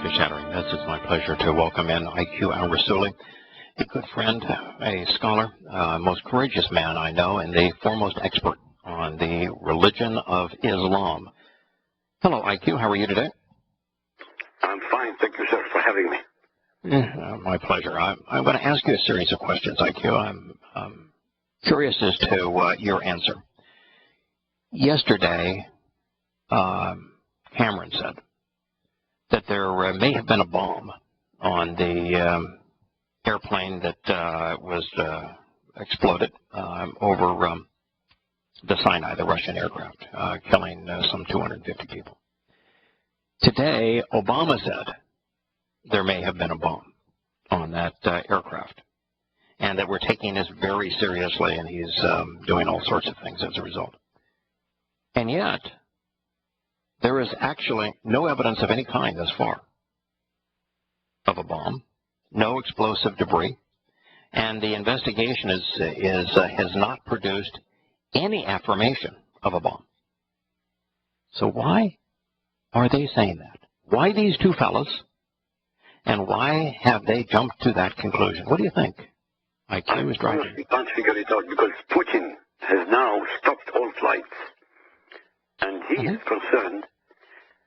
to Shattering Myths. It's my pleasure to welcome in IQ al-Rassooli, a good friend, a scholar, most courageous man I know, and the foremost expert on the religion of Islam. Hello, IQ. How are you today? I'm fine. Thank you, sir, for having me. My pleasure. I'm going to ask you a series of questions, IQ. I'm curious as to your answer. Yesterday, Cameron said that there may have been a bomb on the airplane that was exploded over the Sinai, the Russian aircraft, killing some 250 people. Today, Obama said there may have been a bomb on that aircraft, and that we're taking this very seriously, and he's doing all sorts of things as a result. And yet, there is actually no evidence of any kind thus far of a bomb, no explosive debris, and the investigation has not produced any affirmation of a bomb. So why are they saying that? Why these two fellows, and why have they jumped to that conclusion? What do you think? IQ is driving. I can't figure it out because Putin has now stopped all flights. And he is concerned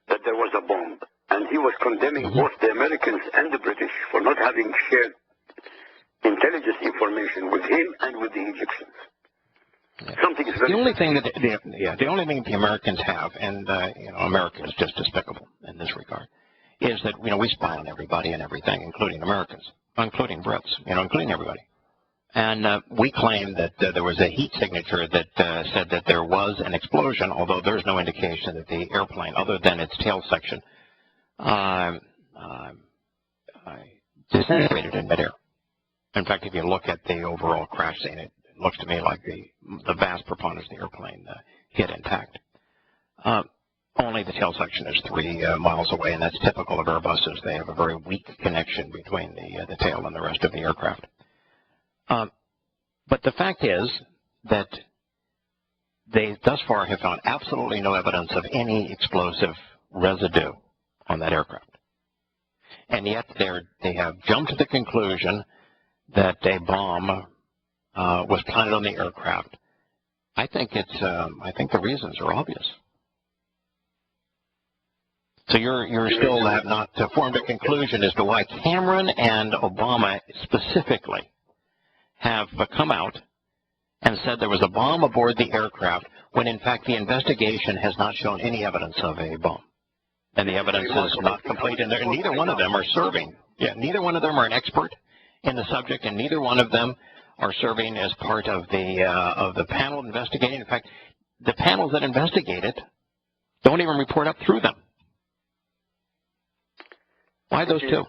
that there was a bomb. And he was condemning both the Americans and the British for not having shared intelligence information with him and with the Egyptians. Something is very the only thing that the only thing the Americans have, and America is just despicable in this regard, is that we spy on everybody and everything, including Americans, including Brits, including everybody. And we claim that there was a heat signature that said that there was an explosion, although there's no indication that the airplane, other than its tail section, disintegrated in midair. In fact, if you look at the overall crash scene, it looks to me like the vast preponderance of the airplane hit intact. Only the tail section is 3 miles away, and that's typical of Airbuses. They have a very weak connection between the tail and the rest of the aircraft. But the fact is that they thus far have found absolutely no evidence of any explosive residue on that aircraft. And yet they have jumped to the conclusion that a bomb was planted on the aircraft. I think the reasons are obvious. So you're still have not formed a conclusion as to why Cameron and Obama specifically have come out and said there was a bomb aboard the aircraft when in fact the investigation has not shown any evidence of a bomb. And the evidence is not complete, and neither one of them are serving. Yeah, neither one of them are an expert in the subject, and neither one of them are serving as part of the panel investigating. In fact, the panels that investigate it don't even report up through them. Why those two?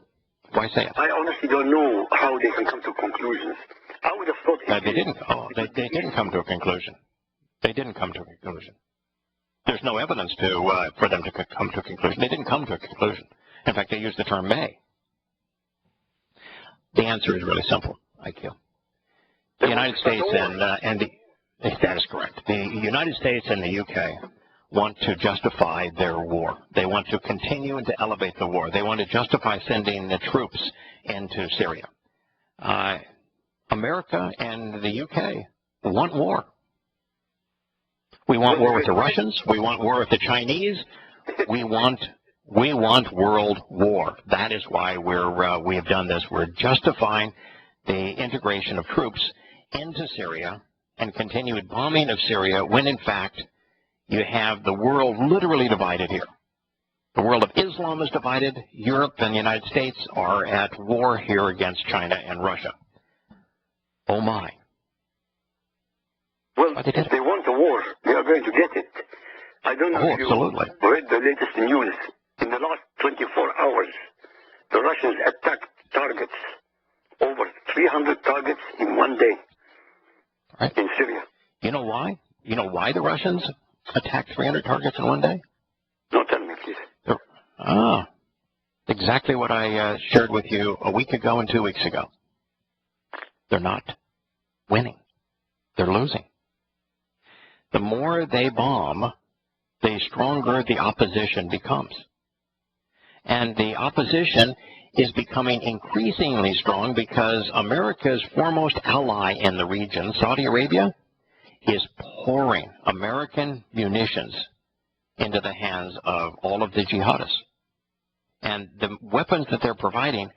Why say it? I honestly don't know how they can come to conclusions. I would have thought they didn't. They didn't come to a conclusion. They didn't come to a conclusion. There's no evidence for them to come to a conclusion. They didn't come to a conclusion. In fact, they used the term may. The answer is really simple, IQ. The United States that is correct. The United States and the UK want to justify their war. They want to continue and to elevate the war. They want to justify sending the troops into Syria. America and the UK want war. We want war with the Russians. We want war with the Chinese. We want world war. That is why we have done this. We're justifying the integration of troops into Syria and continued bombing of Syria when, in fact, you have the world literally divided here. The world of Islam is divided. Europe and the United States are at war here against China and Russia. Oh, my. Well, if they want a war, they are going to get it. I don't know if you read the latest news. In the last 24 hours, the Russians attacked targets, over 300 targets in one day in Syria. You know why? You know why the Russians attacked 300 targets in one day? No, tell me, please. Exactly what I shared with you a week ago and 2 weeks ago. They're not winning. They're losing. The more they bomb, the stronger the opposition becomes. And the opposition is becoming increasingly strong because America's foremost ally in the region, Saudi Arabia, is pouring American munitions into the hands of all of the jihadists. And the weapons that they're providing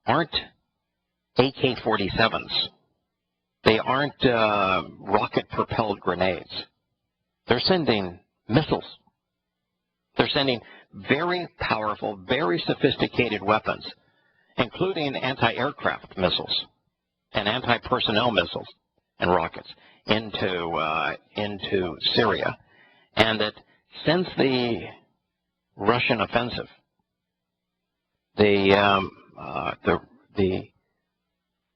aren't AK-47s. They aren't rocket-propelled grenades. They're sending missiles. They're sending very powerful, very sophisticated weapons, including anti-aircraft missiles and anti-personnel missiles and rockets into Syria. And that since the Russian offensive,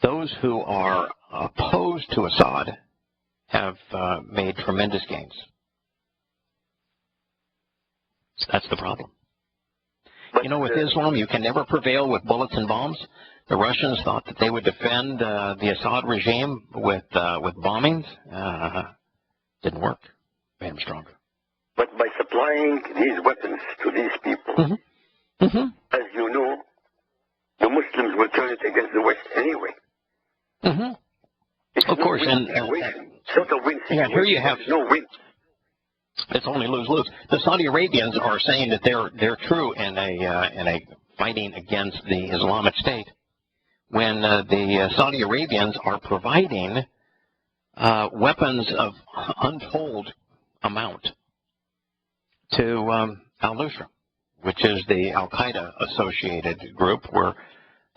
those who are opposed to Assad have made tremendous gains. That's the problem. You know, with Islam, you can never prevail with bullets and bombs. The Russians thought that they would defend the Assad regime with bombings. Didn't work. Made them stronger. But by supplying these weapons to these people, as you know, the Muslims will turn it against the West anyway. Of course, and sort of win situation. Here you have no win. It's only lose-lose. The Saudi Arabians are saying that they're true in a fighting against the Islamic State, when the Saudi Arabians are providing weapons of untold amount to al-Nusra, which is the al-Qaeda associated group, where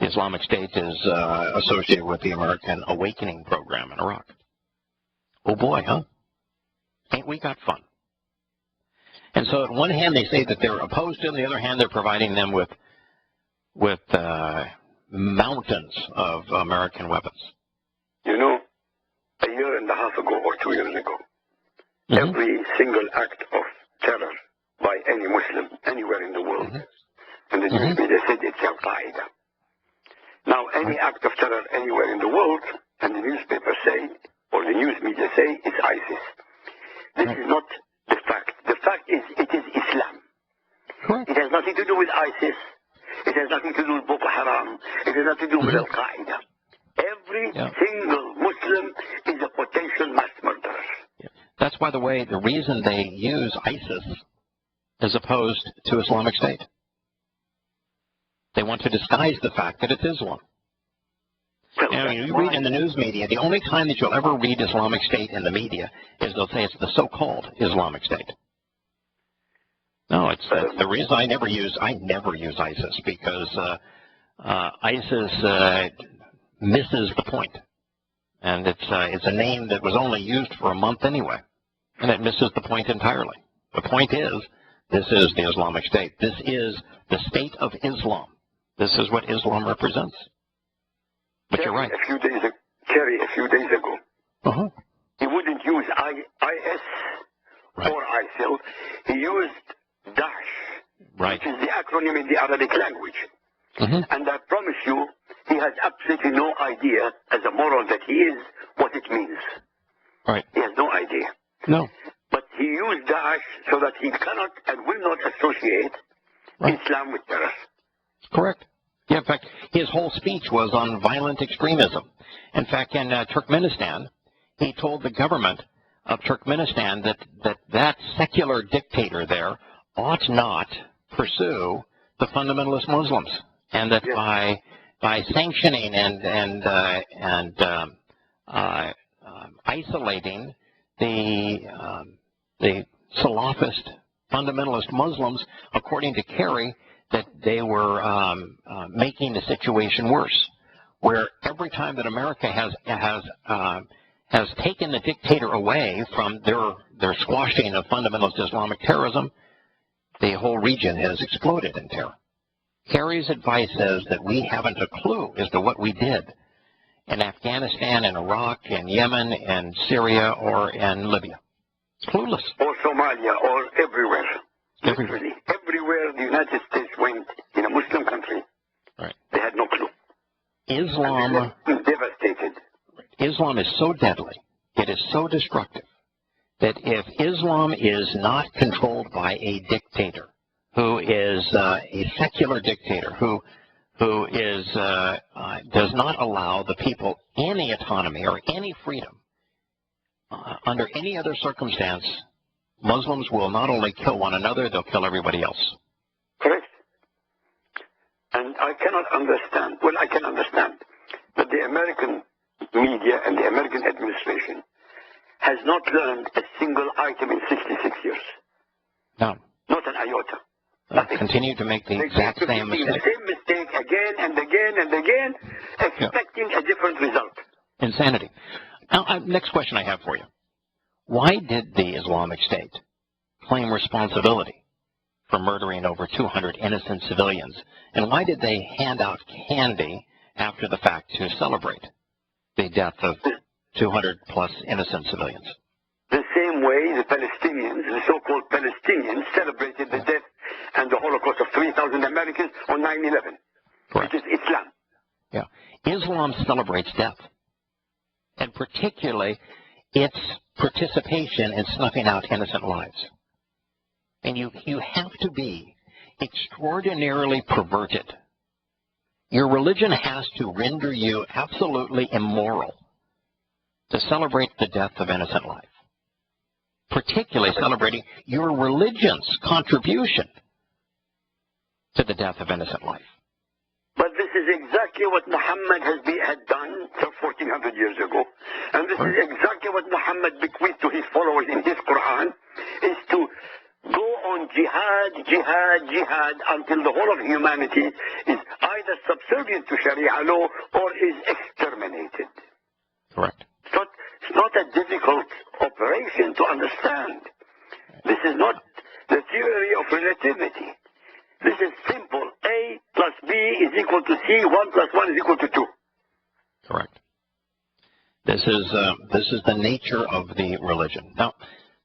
the Islamic State is associated with the American Awakening program in Iraq. Oh boy, huh? Ain't we got fun? And so on one hand they say that they're opposed to them, on the other hand they're providing them with mountains of American weapons. You know, a year and a half ago or 2 years ago, every single act of terror by any Muslim anywhere in the world, and the news media said it's al-Qaeda. Now, any act of terror anywhere in the world, and the newspapers say, or the news media say, it's ISIS. This is not the fact. The fact is, it is Islam. It has nothing to do with ISIS. It has nothing to do with Boko Haram. It has nothing to do with al-Qaeda. Every single Muslim is a potential mass murderer. That's, by the way, the reason they use ISIS as opposed to Islamic State. They want to disguise the fact that it's Islam. Well, you read in the news media, the only time that you'll ever read Islamic State in the media is they'll say it's the so-called Islamic State. No, it's the reason I never use ISIS, because ISIS misses the point, and it's a name that was only used for a month anyway, and it misses the point entirely. The point is, this is the Islamic State. This is the state of Islam. This is what Islam represents. But you're right. A few days ago, he wouldn't use IS or ISIL. He used Daesh, which is the acronym in the Arabic language. And I promise you, he has absolutely no idea, as a moron that he is, what it means. Right. He has no idea. No. But he used Daesh so that he cannot and will not associate Islam with terror. Correct. Yeah, in fact, his whole speech was on violent extremism. In fact, in Turkmenistan, he told the government of Turkmenistan that secular dictator there ought not pursue the fundamentalist Muslims, and that by sanctioning and isolating the Salafist fundamentalist Muslims, according to Kerry, that they were making the situation worse. Where every time that America has taken the dictator away from their squashing of fundamentalist Islamic terrorism, the whole region has exploded in terror. Kerry's advice says that we haven't a clue as to what we did in Afghanistan, in Iraq, in Yemen, in Syria, or in Libya. Clueless. Or Somalia, or everywhere. Literally, everywhere the United States went in a Muslim country, they had no clue. Islam, devastated. Islam is so deadly, it is so destructive, that if Islam is not controlled by a dictator who who is a secular dictator, who is does not allow the people any autonomy or any freedom. Under any other circumstance, Muslims will not only kill one another, they'll kill everybody else. Correct. And I cannot understand, well, I can understand that the American media and the American administration has not learned a single item in 66 years. No. Not an iota. Continue to make the exact same mistake. The same mistake again and again and again, expecting a different result. Insanity. Now, next question I have for you. Why did the Islamic State claim responsibility for murdering over 200 innocent civilians? And why did they hand out candy after the fact to celebrate the death of 200 plus innocent civilians? The same way the Palestinians, the so-called Palestinians, celebrated the death and the Holocaust of 3,000 Americans on 9/11. Correct. Which is Islam. Yeah. Islam celebrates death, and particularly its participation in snuffing out innocent lives. And you have to be extraordinarily perverted. Your religion has to render you absolutely immoral to celebrate the death of innocent life, particularly celebrating your religion's contribution to the death of innocent life. But this is exactly what Muhammad had done 1,400 years ago. And this is exactly what Muhammad bequeathed to his followers in his Quran, is to go on jihad, jihad, jihad, until the whole of humanity is either subservient to Sharia law or is exterminated. Correct. It's not a difficult operation to understand. This is not the theory of relativity. This is simple. A plus B is equal to C. 1 plus 1 is equal to 2. Correct. This is the nature of the religion. Now,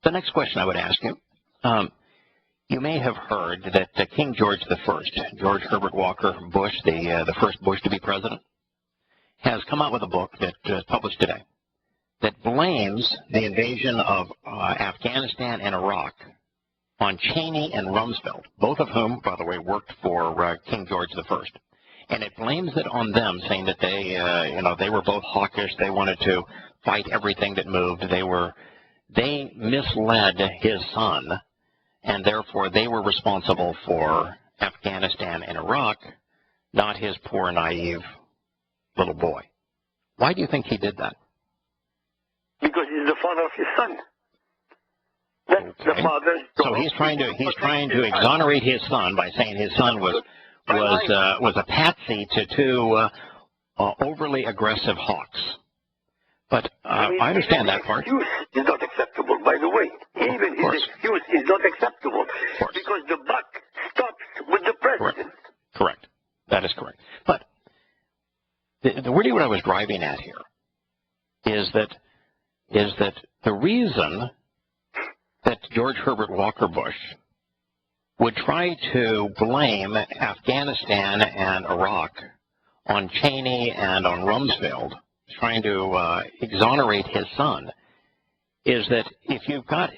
the next question I would ask you, you may have heard that King George I, George Herbert Walker Bush, the first Bush to be president, has come out with a book that is published today that blames the invasion of Afghanistan and Iraq on Cheney and Rumsfeld, both of whom, by the way, worked for King George I. And it blames it on them, saying that they were both hawkish. They wanted to fight everything that moved. They misled his son, and therefore they were responsible for Afghanistan and Iraq, not his poor, naive little boy. Why do you think he did that? Because he's the father of his son. That's the father. So he's trying to exonerate his son by saying his son was a patsy to two overly aggressive hawks. But I understand that part. His excuse is not acceptable, by the way. Even his excuse is not acceptable because the buck stops with the president. Correct. That is correct. But really what I was driving at here is that the reason that George Herbert Walker Bush would try to blame Afghanistan and Iraq on Cheney and on Rumsfeld, trying to exonerate his son, is that if you've got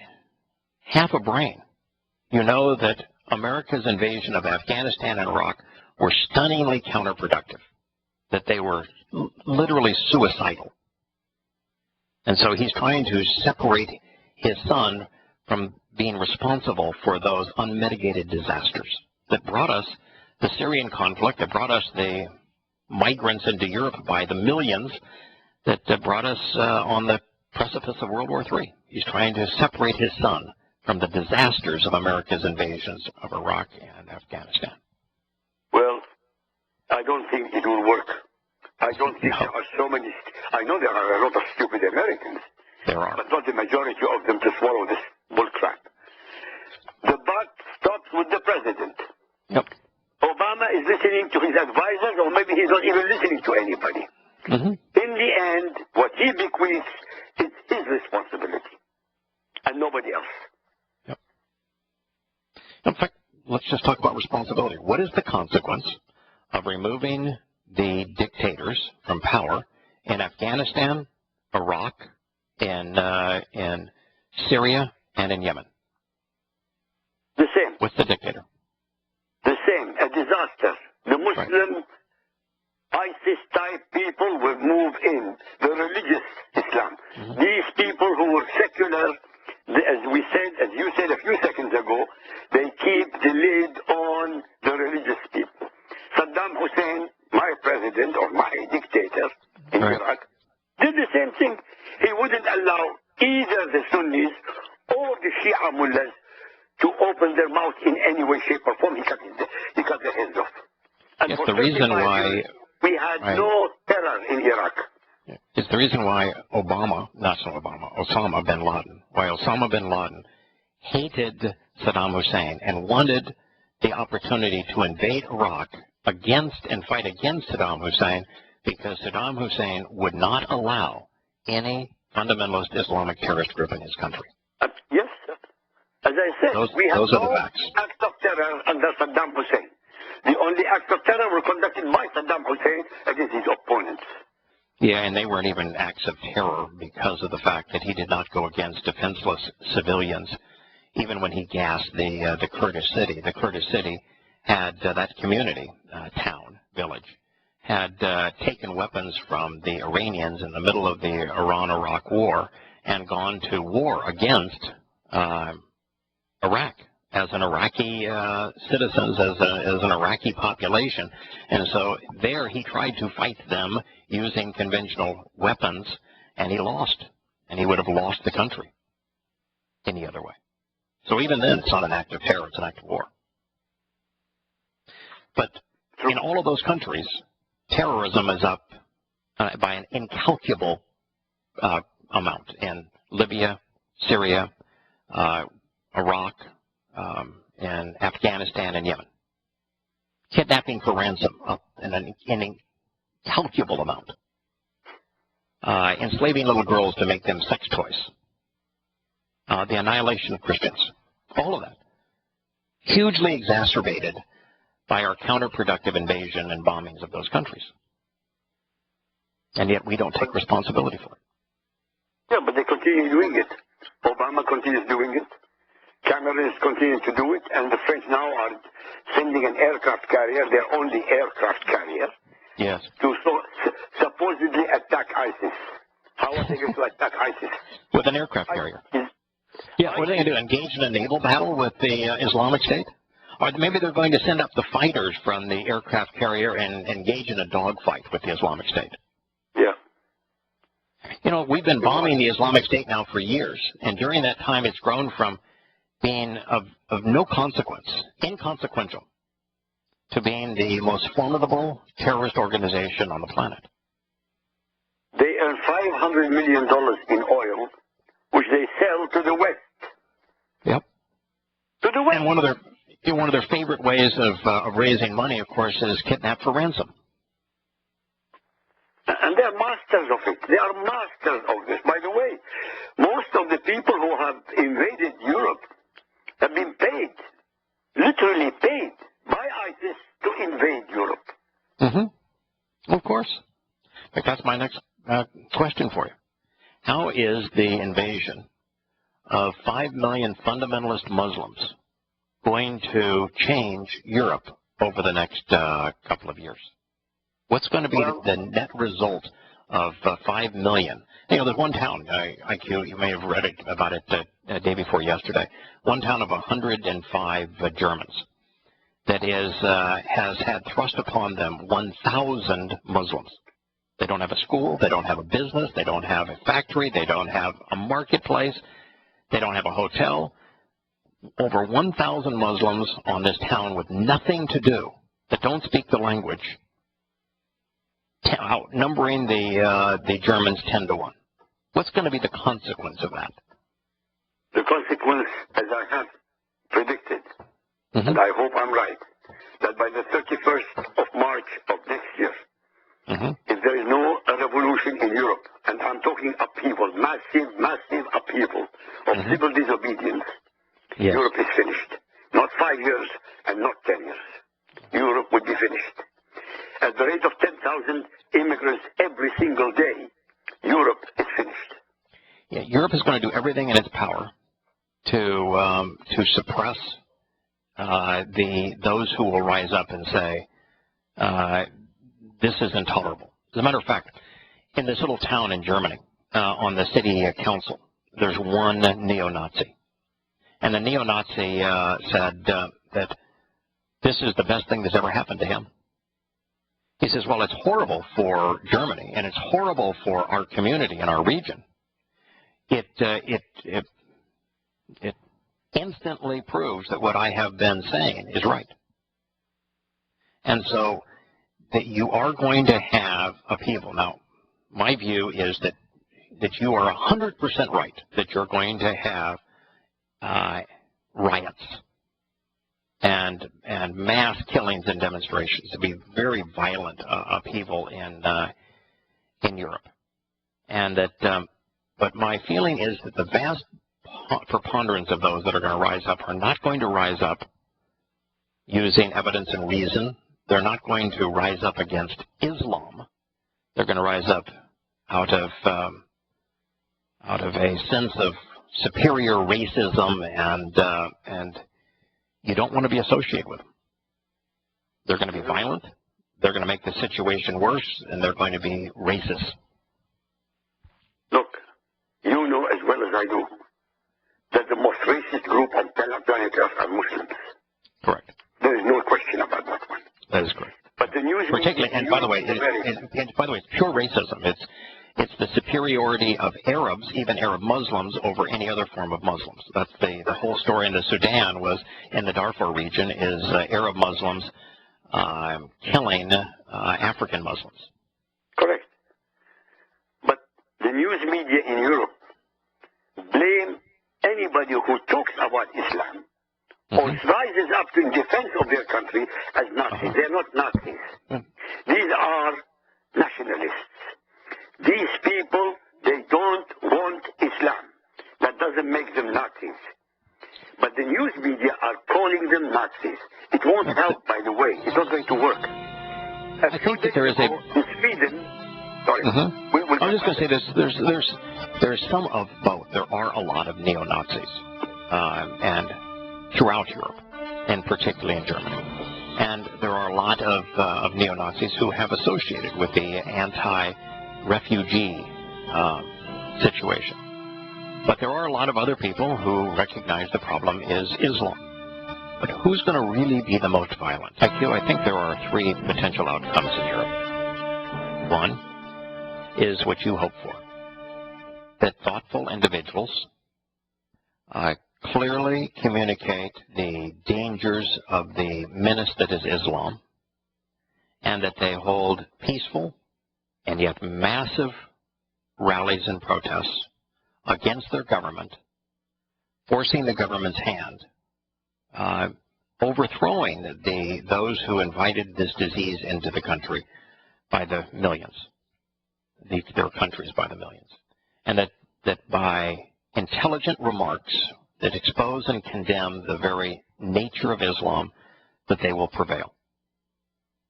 half a brain, you know that America's invasion of Afghanistan and Iraq were stunningly counterproductive, that they were literally suicidal. And so he's trying to separate his son from being responsible for those unmitigated disasters that brought us the Syrian conflict, that brought us the migrants into Europe by the millions, that brought us on the precipice of World War III. He's trying to separate his son from the disasters of America's invasions of Iraq and Afghanistan. Well, I don't think it will work. I don't think there are so many. I know there are a lot of stupid Americans. There are. But not the majority of them to swallow this bull crap. The buck stops with the president. Yep. Obama is listening to his advisors, or maybe he's not even listening to anybody. Mm-hmm. In the end, what he bequeaths is his responsibility, and nobody else. Yep. In fact, let's just talk about responsibility. What is the consequence of removing the dictators from power in Afghanistan, Iraq, in Syria, and in Yemen? The same. What's the dictator? same, a disaster. The Muslim ISIS-type people will move in, the religious Islam. These people who were secular, as you said a few seconds ago, they keep the lid on the religious people. Saddam Hussein, my president or my dictator in Iraq, did the same thing. He wouldn't allow either the Sunnis or the Shia mullahs to open their mouth in any way, shape, or form. He cut their heads off. And Yes, for the reason 35 why years, we had no terror in Iraq. It's the reason why Osama bin Laden hated Saddam Hussein and wanted the opportunity to invade Iraq and fight against Saddam Hussein, because Saddam Hussein would not allow any fundamentalist Islamic terrorist group in his country. Yes, sir. As I said, we have no act of terror under Saddam Hussein. The only acts of terror were conducted by Saddam Hussein against his opponents. Yeah, and they weren't even acts of terror because of the fact that he did not go against defenseless civilians. Even when he gassed the Kurdish city, the Kurdish city had that community, town, village, had taken weapons from the Iranians in the middle of the Iran-Iraq war and gone to war against Iraq as an Iraqi citizens, as an Iraqi population. And so there he tried to fight them using conventional weapons, and he lost. And he would have lost the country any other way. So even then, it's not an act of terror, it's an act of war. But in all of those countries, terrorism is up by an incalculable amount. In Libya, Syria, Iraq, and Afghanistan and Yemen. Kidnapping for ransom up in an incalculable amount. Enslaving little girls to make them sex toys. The annihilation of Christians. All of that. Hugely exacerbated by our counterproductive invasion and bombings of those countries. And yet we don't take responsibility for it. Yeah, but they continue doing it. Obama continues doing it. Cameron is continuing to do it. And the French now are sending an aircraft carrier, their only aircraft carrier, yes, to supposedly attack ISIS. How are they going to attack ISIS? With an aircraft carrier. Yeah, what are they going to do? Engage in a naval battle with the Islamic State? Or maybe they're going to send up the fighters from the aircraft carrier and engage in a dogfight with the Islamic State. Yeah. You know, we've been bombing the Islamic State now for years, and during that time it's grown from being of no consequence, inconsequential, to being the most formidable terrorist organization on the planet. They earn $500 million in oil, which they sell to the West. Yep. To the West. And one of their favorite ways of raising money, of course, is kidnap for ransom. And they're masters of it. They are masters of this. By the way, most of the people who have invaded Europe have been paid, literally paid, by ISIS to invade Europe. Mm-hmm. Of course. In fact, that's my next question for you. How is the invasion of 5 million fundamentalist Muslims going to change Europe over the next couple of years? What's going to be the net result of 5 million? You know, there's one town, IQ, you may have read about it the day before yesterday, one town of 105 Germans that has had thrust upon them 1,000 Muslims. They don't have a school, they don't have a business, they don't have a factory, they don't have a marketplace, they don't have a hotel. Over 1,000 Muslims on this town with nothing to do, that don't speak the language, outnumbering the Germans 10 to 1. What's going to be the consequence of that? The consequence, as I have predicted, and I hope I'm right, that by the 31st of March of next year, if there is no revolution in Europe, and I'm talking upheaval, massive upheaval of civil disobedience, Europe is finished. Not 5 years and not 10 years. Europe would be finished. At the rate of 10,000 immigrants every single day, Europe is finished. Yeah, Europe is going to do everything in its power to suppress those who will rise up and say, this is intolerable. As a matter of fact, in this little town in Germany, on the city council, there's one neo-Nazi. And the neo-Nazi said that this is the best thing that's ever happened to him. He says, well, it's horrible for Germany, and it's horrible for our community and our region. It instantly proves that what I have been saying is right. And so that you are going to have upheaval. Now, my view is that you are 100% right, that you're going to have riots and mass killings and demonstrations. It'll be very violent upheaval in Europe. And that, but my feeling is that the vast preponderance of those that are going to rise up are not going to rise up using evidence and reason. They're not going to rise up against Islam. They're going to rise up out of a sense of superior racism, and you don't want to be associated with them. They're going to be violent. They're going to make the situation worse, and they're going to be racist. Look, you know as well as I do that the most racist group on planet Earth are Muslims. Correct. There is no question about that one. That is correct. But the news, particularly, and by the way, it's pure racism. It's the superiority of Arabs, even Arab Muslims, over any other form of Muslims. That's the whole story in the Sudan was in the Darfur region is Arab Muslims killing African Muslims. Correct. But the news media in Europe blame anybody who talks about Islam or rises up in defense of their country as Nazis. They're not Nazis. These are nationalists. These people, they don't want Islam. That doesn't make them Nazis. But the news media are calling them Nazis. It won't help, by the way. It's not going to work. I think that there is a... In Sweden... Sorry. I was just going to say there's some of both. There are a lot of neo-Nazis and throughout Europe, and particularly in Germany. And there are a lot of neo-Nazis who have associated with the anti-refugee situation. But there are a lot of other people who recognize the problem is Islam. But who's going to really be the most violent? I think there are three potential outcomes in Europe. One is what you hope for, that thoughtful individuals clearly communicate the dangers of the menace that is Islam, and that they hold peaceful and yet massive rallies and protests against their government, forcing the government's hand, overthrowing those who invited this disease into the country by the millions, their countries by the millions, and that by intelligent remarks that expose and condemn the very nature of Islam, that they will prevail.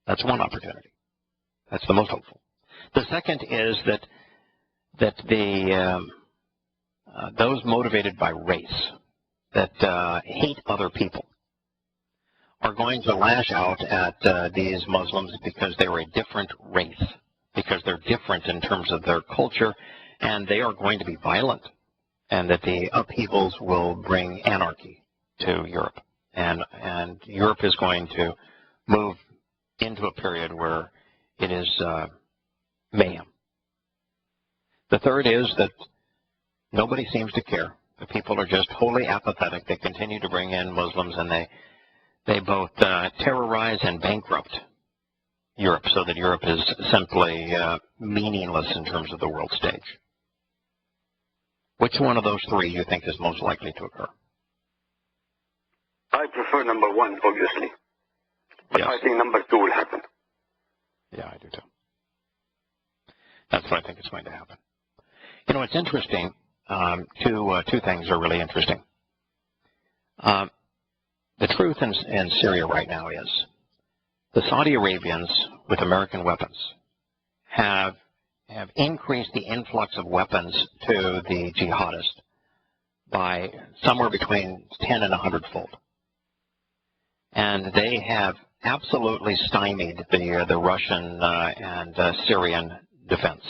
That's one opportunity. That's the most hopeful. The second is that those motivated by race, that hate other people, are going to lash out at these Muslims because they are a different race, because they're different in terms of their culture, and they are going to be violent, and that the upheavals will bring anarchy to Europe. And Europe is going to move into a period where it is mayhem. The third is that nobody seems to care. The people are just wholly apathetic. They continue to bring in Muslims, and they both terrorize and bankrupt Europe, so that Europe is simply meaningless in terms of the world stage. Which one of those three you think is most likely to occur? I prefer number one, obviously. But yes. I think number two will happen. Yeah, I do too. That's what I think is going to happen. You know, it's interesting. Two things are really interesting. The truth in Syria right now is the Saudi Arabians with American weapons have increased the influx of weapons to the jihadists by somewhere between 10 and 100-fold. and they have absolutely stymied the Russian and Syrian defense.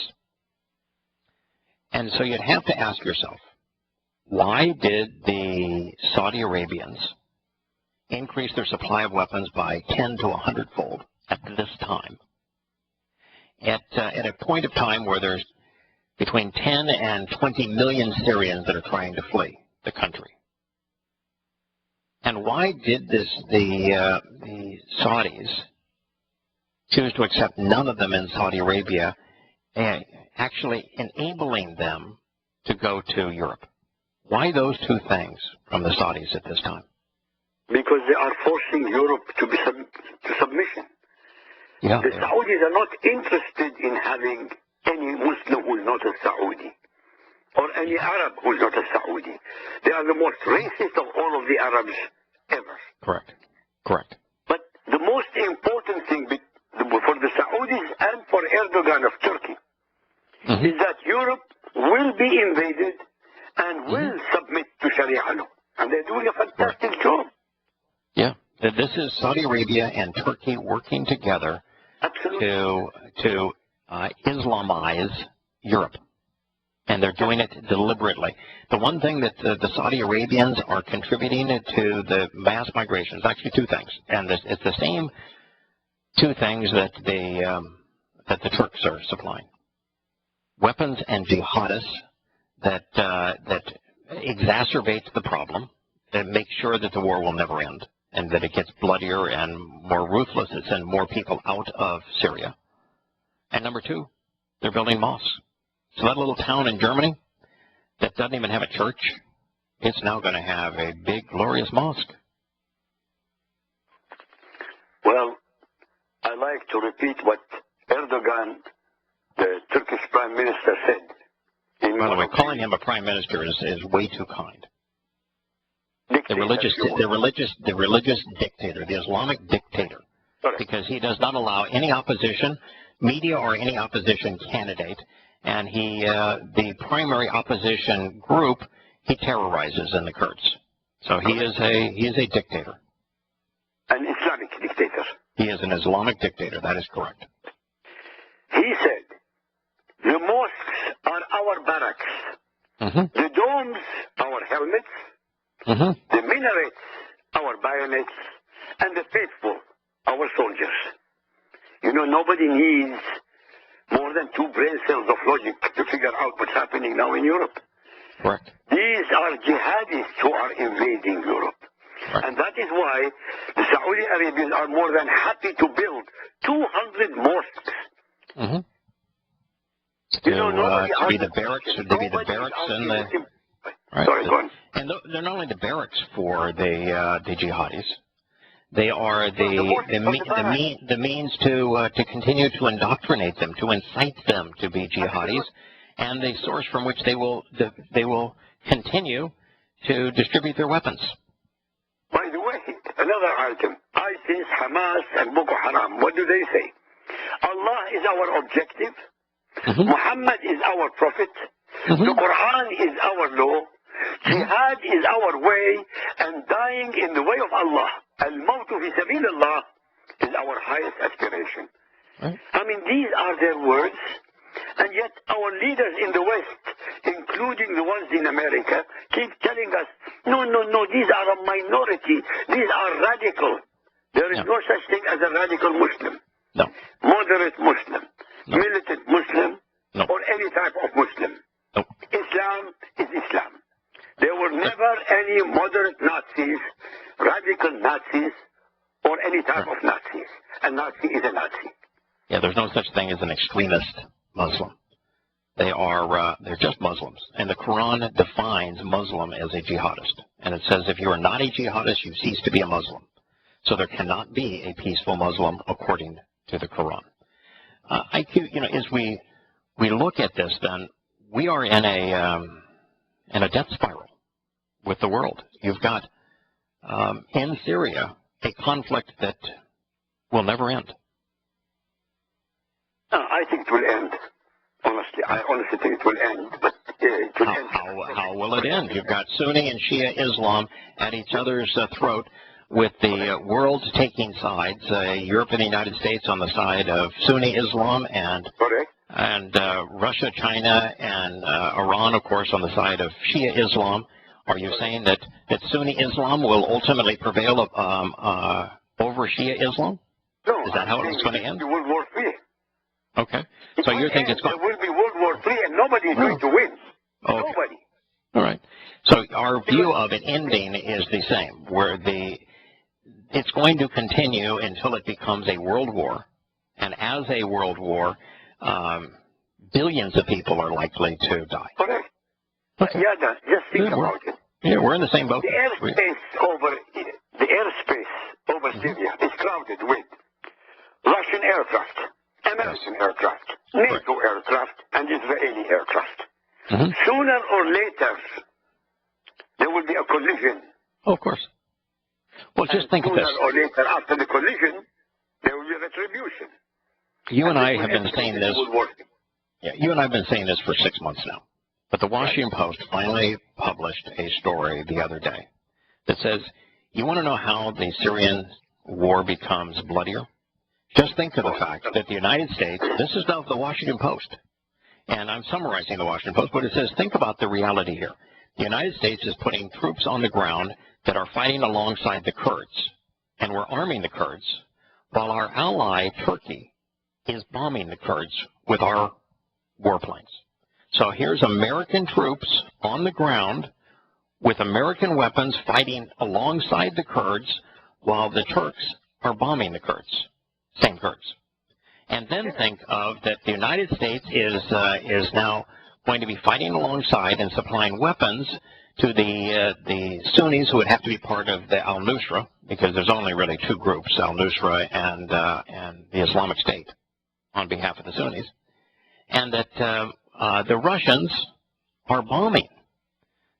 And so you'd have to ask yourself, why did the Saudi Arabians increase their supply of weapons by 10 to 100-fold at this time? At a point of time where there's between 10 and 20 million Syrians that are trying to flee the country. And why did the Saudis choose to accept none of them in Saudi Arabia, actually enabling them to go to Europe? Why those two things from the Saudis at this time? Because they are forcing Europe to submission. Yeah, the Saudis are not interested in having any Muslim who is not a Saudi, or any Arab who is not a Saudi. They are the most racist of all of the Arabs ever. Correct. Correct. But the most important thing for the Saudis and for Erdogan of Turkey is that Europe will be invaded and will submit to Sharia law. And they're doing a fantastic job. Yeah. This is Saudi Arabia and Turkey working together to Islamize Europe. And they're doing it deliberately. The one thing that the Saudi Arabians are contributing to the mass migration is actually two things. And it's the same two things that the Turks are supplying. Weapons and jihadists that exacerbate the problem and make sure that the war will never end and that it gets bloodier and more ruthless and send more people out of Syria. And number two, they're building mosques. So that little town in Germany that doesn't even have a church, it's now going to have a big, glorious mosque. Well, I like to repeat what Erdogan, the Turkish Prime Minister, said. By the way, calling him a prime minister is way too kind. The religious dictator, the Islamic dictator, because he does not allow any opposition, media or any opposition candidate, and the primary opposition group he terrorizes in the Kurds. So he is a dictator. An Islamic dictator. He is an Islamic dictator. That is correct. He said, the mosques are our barracks. The domes, our helmets. The minarets, our bayonets. And the faithful, our soldiers. You know, nobody needs more than 2 brain cells of logic to figure out what's happening now in Europe. Correct. These are jihadists who are invading Europe. Correct. And that is why the Saudi Arabians are more than happy to build 200 mosques. To be the barracks in the... Right. Sorry, go on. And they're not only the barracks for the jihadis. They are the means to continue to indoctrinate them, to incite them to be jihadis, and the source from which they will continue to distribute their weapons. By the way, another item: ISIS, Hamas, and Boko Haram. What do they say? Allah is our objective. Muhammad is our prophet. The Quran is our law. Jihad is our way, and dying in the way of Allah, al-mawtu fi sabilillah, is our highest aspiration. Right. I mean, these are their words, and yet our leaders in the West, including the ones in America, keep telling us, no, these are a minority, these are radical. There is no such thing as a radical Muslim. No. Moderate Muslim. No. Militant Muslim. No. Or any type of Muslim. No. Islam is Islam. There were never any moderate Nazis, radical Nazis, or any type of Nazis. A Nazi is a Nazi. Yeah, there's no such thing as an extremist Muslim. They're just Muslims. And the Quran defines Muslim as a jihadist. And it says if you are not a jihadist, you cease to be a Muslim. So there cannot be a peaceful Muslim according to the Quran. As we look at this, then we are in a death spiral with the world. You've got in Syria a conflict that will never end. I think it will end. Honestly, I honestly think it will end. But it will end. How will it end? You've got Sunni and Shia Islam at each other's throat with the world taking sides, Europe and the United States on the side of Sunni Islam, and Russia, China, and Iran, of course, on the side of Shia Islam. Are you saying that Sunni Islam will ultimately prevail over Shia Islam? No. Is that how it's going to end? World War III. Okay. So you think it's going? There will be World War III, and nobody is going to win. Okay. Nobody. All right. So our view of it ending is the same, where it's going to continue until it becomes a world war, and as a world war, billions of people are likely to die. Correct. Okay. Yeah, just think about it. Yeah, we're in the same boat. The airspace over Syria is crowded with Russian aircraft, American aircraft, NATO aircraft, and Israeli aircraft. Sooner or later, there will be a collision. Oh, of course. Well, just think of this. Sooner or later, after the collision, there will be retribution. You and I have been saying this. Yeah, you and I have been saying this for 6 months now. But the Washington Post finally published a story the other day that says, you want to know how the Syrian war becomes bloodier? Just think of the fact that the United States, this is now the Washington Post, and I'm summarizing the Washington Post, but it says, think about the reality here. The United States is putting troops on the ground that are fighting alongside the Kurds, and we're arming the Kurds, while our ally, Turkey, is bombing the Kurds with our warplanes. So here's American troops on the ground with American weapons fighting alongside the Kurds while the Turks are bombing the Kurds, same Kurds. And then think of that the United States is now going to be fighting alongside and supplying weapons to the Sunnis, who would have to be part of the al-Nusra, because there's only really two groups, al-Nusra and the Islamic State, on behalf of the Sunnis, and that the Russians are bombing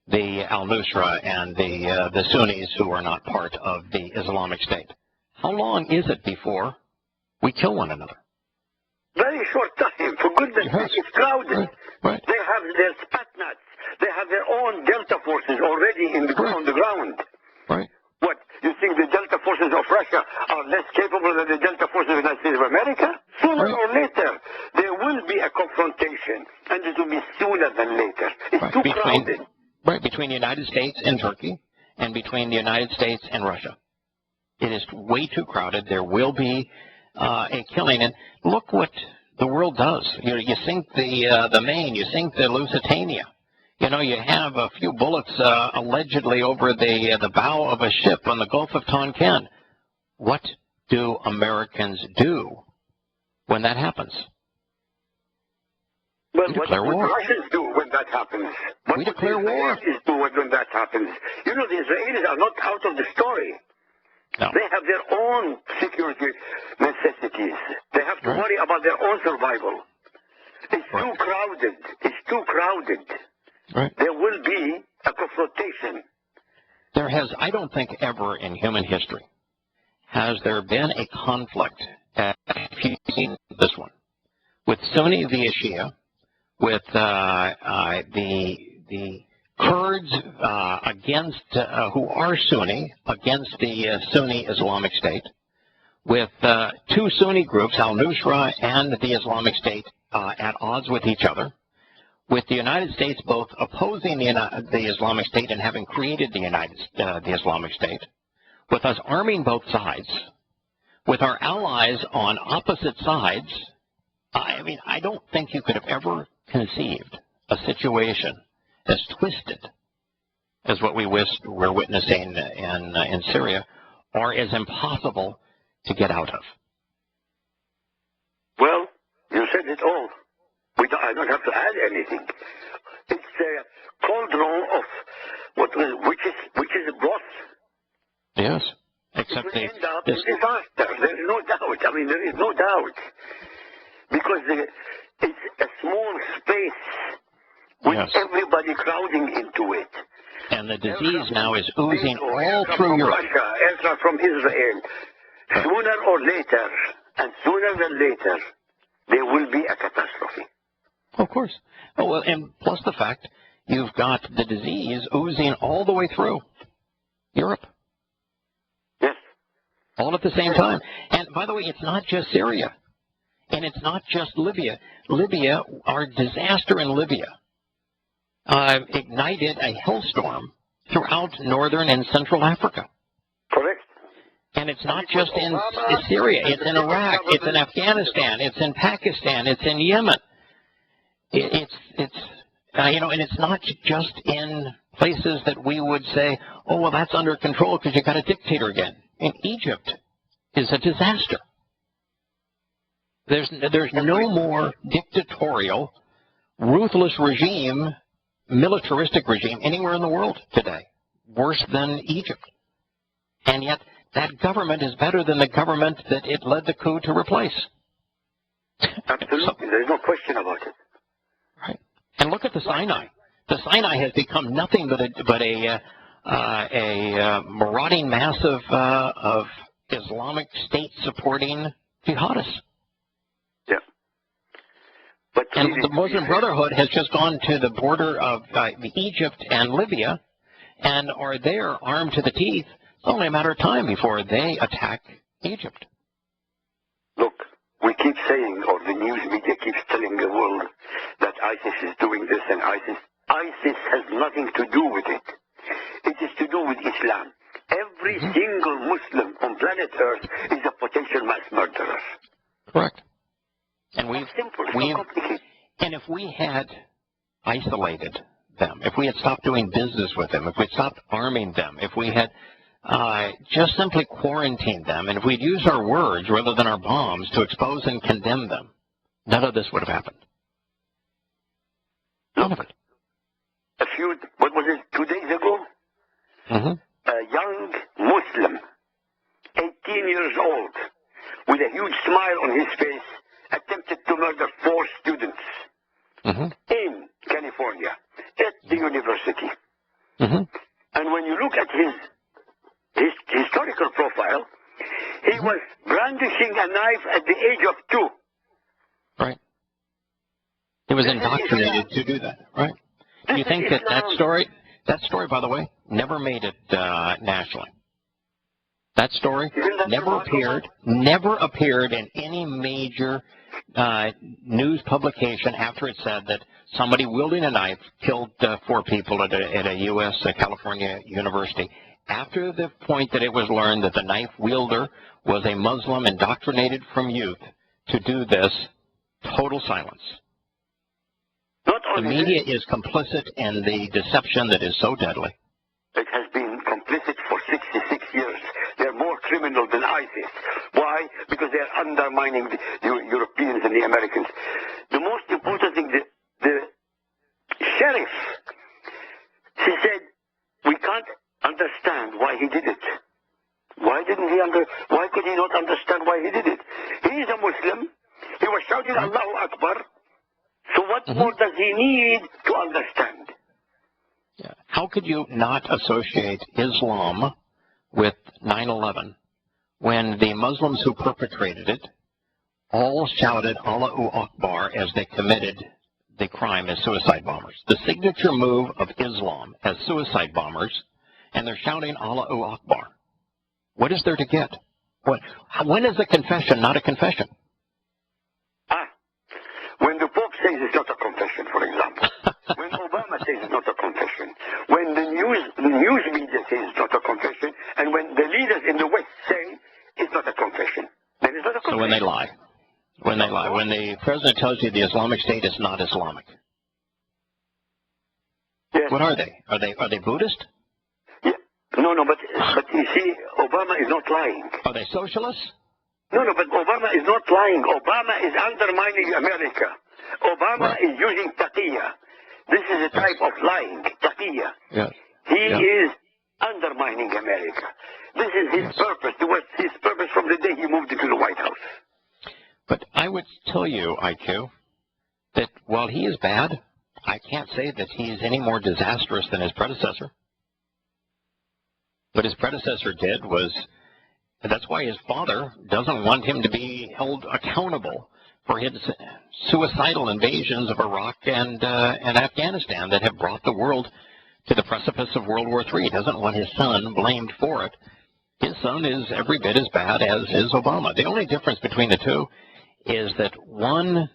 the al-Nusra and the Sunnis who are not part of the Islamic State. How long is it before we kill one another? Very short time. For goodness sake, it's crowded. Right. They have their Spatnats. They have their own Delta forces already on the ground. Right. What, you think the Delta forces of Russia are less capable than the Delta forces of the United States of America? Sooner or later, there will be a confrontation, and it will be sooner than later. It's too crowded. Right, between the United States and Turkey, and between the United States and Russia. It is way too crowded. There will be a killing. And look what the world does. You sink the Maine, you sink the Lusitania. You know, you have a few bullets allegedly over the bow of a ship on the Gulf of Tonkin. What do Americans do when that happens? Well, what do the Russians do when that happens? What we declare war. Israelis do when that happens? You know, the Israelis are not out of the story. No. They have their own security necessities. They have to worry about their own survival. It's too crowded. It's too crowded. Right. There will be a confrontation. There has, I don't think ever in human history, has there been a conflict, as you've seen this one, with Sunni via Shia, with the Kurds against, who are Sunni, against the Sunni Islamic State, with two Sunni groups, al-Nusra and the Islamic State, at odds with each other, with the United States both opposing the Islamic State and having created the Islamic State, with us arming both sides, with our allies on opposite sides. I mean, I don't think you could have ever conceived a situation as twisted as what we're witnessing in Syria, or as impossible to get out of. Well, you said it all. I don't have to add anything. It's a cauldron of which is broth. Yes, except it will end up in disaster. There is no doubt. I mean, there is no doubt, because it's a small space with everybody crowding into it. And the disease now is oozing all through from Europe. Russia, aircraft from Israel. Sooner or later, and sooner than later, there will be a catastrophe. Of course. Oh, well, and plus the fact you've got the disease oozing all the way through Europe. all at the same time. And by the way, it's not just Syria, and it's not just Libya. Our disaster in Libya ignited a hellstorm throughout northern and central Africa. Correct. And it's not just in Syria. It's in Iraq. It's in Afghanistan. It's in Pakistan. It's in Yemen. And it's not just in places that we would say, oh, well, that's under control because you got a dictator again. In Egypt is a disaster. There's no more dictatorial, ruthless regime, militaristic regime anywhere in the world today, worse than Egypt. And yet that government is better than the government that it led the coup to replace. Absolutely. There's no question about it. Right. And look at the Sinai. The Sinai has become nothing but a marauding mass of Islamic State supporting jihadists. Yeah. But and the Muslim Brotherhood has just gone to the border of Egypt and Libya and are there armed to the teeth. It's only a matter of time before they attack Egypt. Look, we keep saying, or the news media keeps telling the world that ISIS is doing this and ISIS has nothing to do with it. It is to do with Islam. Every single Muslim on planet Earth is a potential mass murderer. Correct. And and if we had isolated them, if we had stopped doing business with them, if we had stopped arming them, if we had just simply quarantined them, and if we'd used our words rather than our bombs to expose and condemn them, none of this would have happened. None of it. What was it, 2 days ago? A young Muslim, 18 years old, with a huge smile on his face, attempted to murder 4 students in California at the university. And when you look at his historical profile, he was brandishing a knife at the age of 2. Right. He was indoctrinated to do that, right? Do you think that story, by the way, never made it nationally? That story never appeared in any major news publication after it said that somebody wielding a knife killed 4 people at a U.S. California university. After the point that it was learned that the knife wielder was a Muslim indoctrinated from youth to do this, total silence. The media is complicit in the deception that is so deadly. It has been complicit for 66 years. They're more criminal than ISIS. Why? Because they're undermining the Europeans and the Americans. The most important thing, the sheriff, she said, we can't understand why he did it. Why could he not understand why he did it? He is a Muslim. He was shouting Allahu Akbar. So what more does he need to understand? Yeah. How could you not associate Islam with 9/11 when the Muslims who perpetrated it all shouted Allahu Akbar as they committed the crime as suicide bombers? The signature move of Islam as suicide bombers, and they're shouting Allahu Akbar. What is there to get? When is a confession not a confession? When the Pope says it's not a confession, for example. When Obama says it's not a confession. When the news media says it's not a confession. And when the leaders in the West say it's not a confession. Then it's not a confession. So when they lie. When the president tells you the Islamic State is not Islamic. Yes. What are they? Are they Buddhist? Yeah. No, but you see, Obama is not lying. Are they socialists? No, but Obama is not lying. Obama is undermining America. Obama is using taqiyya. This is a type of lying, taqiyya. Yes. He is undermining America. This is his purpose. It was his purpose from the day he moved into the White House. But I would tell you, IQ, that while he is bad, I can't say that he is any more disastrous than his predecessor. What his predecessor did was, that's why his father doesn't want him to be held accountable for his suicidal invasions of Iraq and Afghanistan that have brought the world to the precipice of World War III. He doesn't want his son blamed for it. His son is every bit as bad as is Obama. The only difference between the two is that one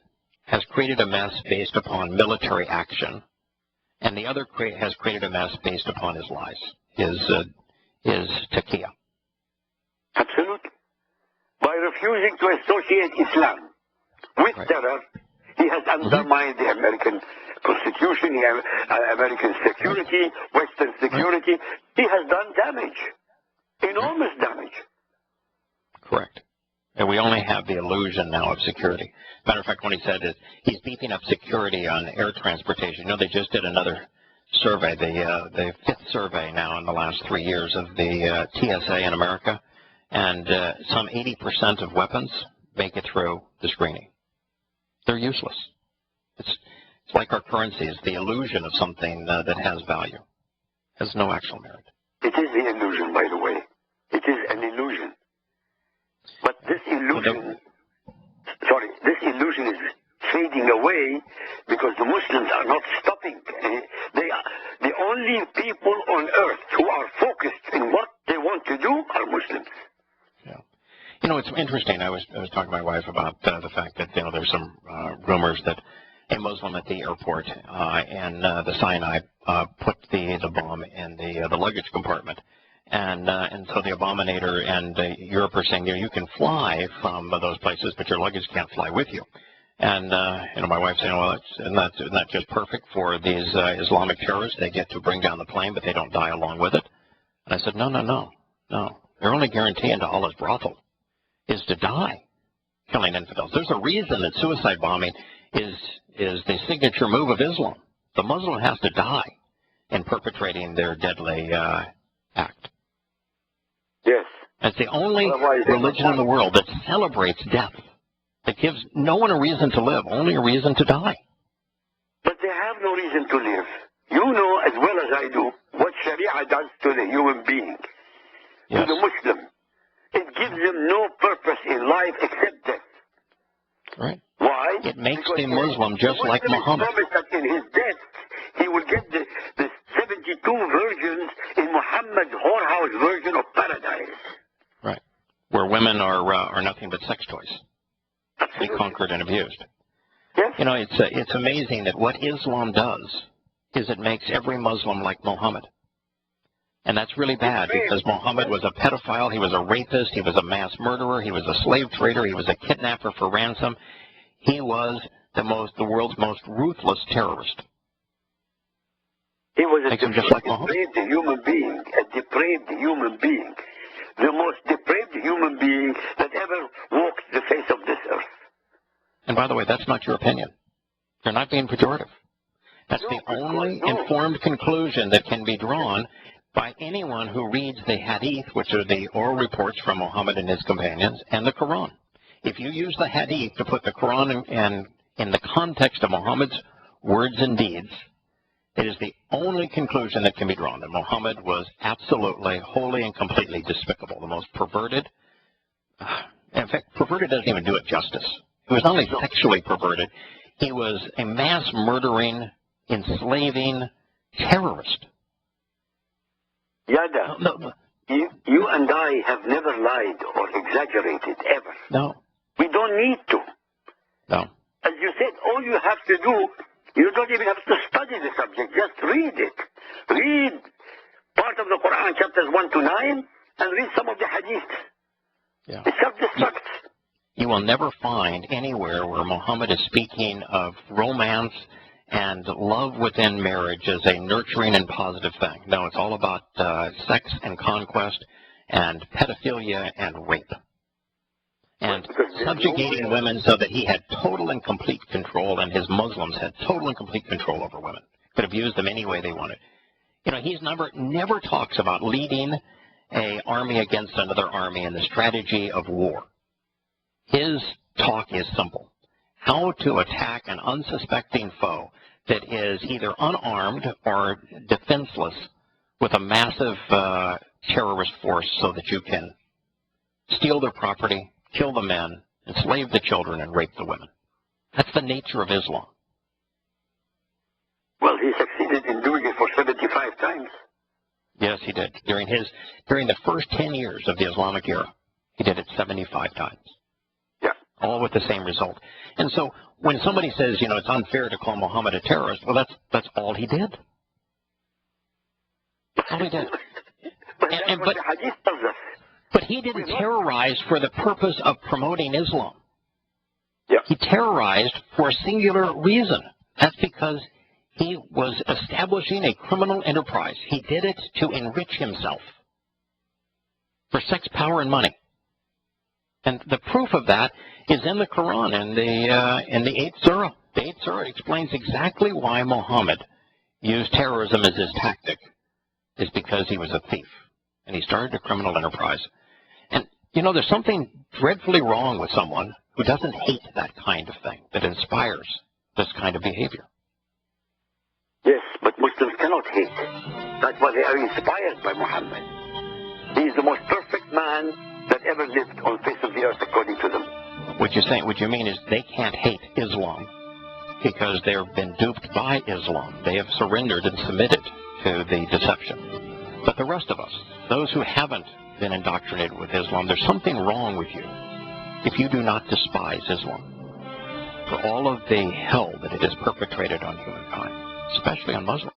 has created a mess based upon military action, and the other has created a mess based upon his lies, his taqiyya. Absolutely. By refusing to associate Islam with terror, he has undermined the American Constitution, American security, Western security. He has done damage, enormous damage. Correct. And we only have the illusion now of security. Matter of fact, when he said that he's beefing up security on air transportation, they just did another survey, the fifth survey now in the last 3 years of the TSA in America, and some 80% of weapons make it through the screening. They're useless. It's like our currency is the illusion of something that has value, has no actual merit. It is the illusion, by the way. It is an illusion. But this illusion, this illusion is fading away because the Muslims are not stopping. They are the only people on earth who are focused in what they want to do are Muslims. Yeah. It's interesting. I was talking to my wife about the fact that, there's some rumors that a Muslim at the airport in the Sinai put the bomb in the luggage compartment. And so the Abominator and Europe are saying, you can fly from those places, but your luggage can't fly with you. And, my wife's saying, well, isn't that just perfect for these Islamic terrorists? They get to bring down the plane, but they don't die along with it. And I said, no. Their only guarantee into Allah's brothel is to die killing infidels. There's a reason that suicide bombing is the signature move of Islam. The Muslim has to die in perpetrating their deadly act. Yes. It's the only religion in the world that celebrates death, that gives no one a reason to live, only a reason to die. But they have no reason to live. You know as well as I do what Sharia does to the human being, to the Muslim. It gives him no purpose in life except death. Right. Why? It makes the Muslim just like Muhammad. He promised that in his death he will get the 72 virgins in Muhammad's whorehouse version of paradise. Right. Where women are nothing but sex toys. Absolutely. They conquered and abused. Yes. It's amazing that what Islam does is it makes every Muslim like Muhammad. And that's really bad because Muhammad was a pedophile, he was a rapist, he was a mass murderer, he was a slave trader, he was a kidnapper for ransom. He was the world's most ruthless terrorist. He was a depraved human being, a depraved human being, the most depraved human being that ever walked the face of this earth. And by the way, that's not your opinion. You're not being pejorative. That's the only informed conclusion that can be drawn by anyone who reads the Hadith, which are the oral reports from Muhammad and his companions, and the Quran. If you use the Hadith to put the Quran in the context of Muhammad's words and deeds, it is the only conclusion that can be drawn, that Muhammad was absolutely, wholly, and completely despicable, the most perverted. In fact, perverted doesn't even do it justice. He was not only sexually perverted, he was a mass murdering, enslaving terrorist. Yada, you and I have never lied or exaggerated, ever. No. We don't need to. No. As you said, all you have to do, you don't even have to study the subject, just read it. Read part of the Quran, chapters 1 to 9, and read some of the Hadith. Yeah. It self-destructs. You will never find anywhere where Muhammad is speaking of romance and love within marriage as a nurturing and positive thing. No, it's all about sex and conquest and pedophilia and rape. And subjugating women so that he had total and complete control, and his Muslims had total and complete control over women. Could abuse them any way they wanted. He's never talks about leading an army against another army in the strategy of war. His talk is simple. How to attack an unsuspecting foe that is either unarmed or defenseless with a massive terrorist force so that you can steal their property, kill the men, enslave the children, and rape the women. That's the nature of Islam. Well, he succeeded in doing it for 75 times. Yes, he did. During the first 10 years of the Islamic era, he did it 75 times. Yeah. All with the same result. And so when somebody says, it's unfair to call Muhammad a terrorist, well, that's all he did. All he did. But that's what the hadith tells us. But he didn't terrorize for the purpose of promoting Islam. Yeah. He terrorized for a singular reason. That's because he was establishing a criminal enterprise. He did it to enrich himself for sex, power, and money. And the proof of that is in the Quran, in the 8th surah. The 8th surah explains exactly why Muhammad used terrorism as his tactic. Is because he was a thief, and he started a criminal enterprise. And, there's something dreadfully wrong with someone who doesn't hate that kind of thing, that inspires this kind of behavior. Yes, but Muslims cannot hate. That's why they are inspired by Muhammad. He is the most perfect man that ever lived on the face of the earth, according to them. What you mean is they can't hate Islam because they've been duped by Islam. They have surrendered and submitted to the deception. But the rest of us, those who haven't been indoctrinated with Islam, there's something wrong with you if you do not despise Islam for all of the hell that it has perpetrated on humankind, especially on Muslims.